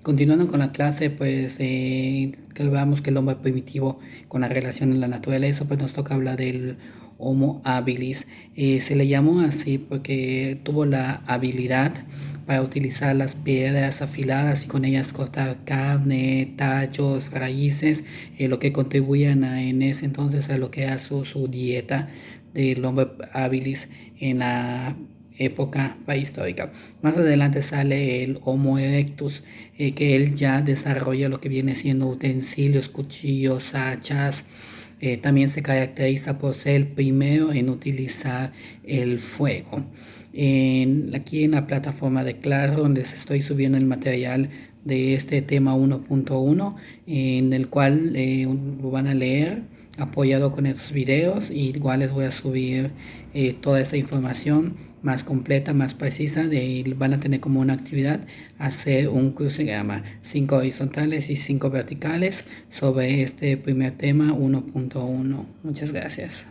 Continuando con la clase, pues que veamos que el hombre primitivo con la relación en la naturaleza, pues nos toca hablar del Homo habilis. Se le llamó así porque tuvo la habilidad para utilizar las piedras afiladas y con ellas cortar carne, tallos, raíces, lo que contribuían en ese entonces a lo que era su dieta del hombre habilis en la época prehistórica. Más adelante sale el Homo erectus, que él ya desarrolla lo que viene siendo utensilios, cuchillos, hachas. También se caracteriza por ser el primero en utilizar el fuego. Aquí en la plataforma de Classroom les estoy subiendo el material de este tema 1.1, en el cual lo van a leer apoyado con estos videos, y igual les voy a subir toda esa información más completa, más precisa. Van a tener como una actividad hacer un crucigrama, 5 horizontales y 5 verticales sobre este primer tema 1.1. Muchas gracias.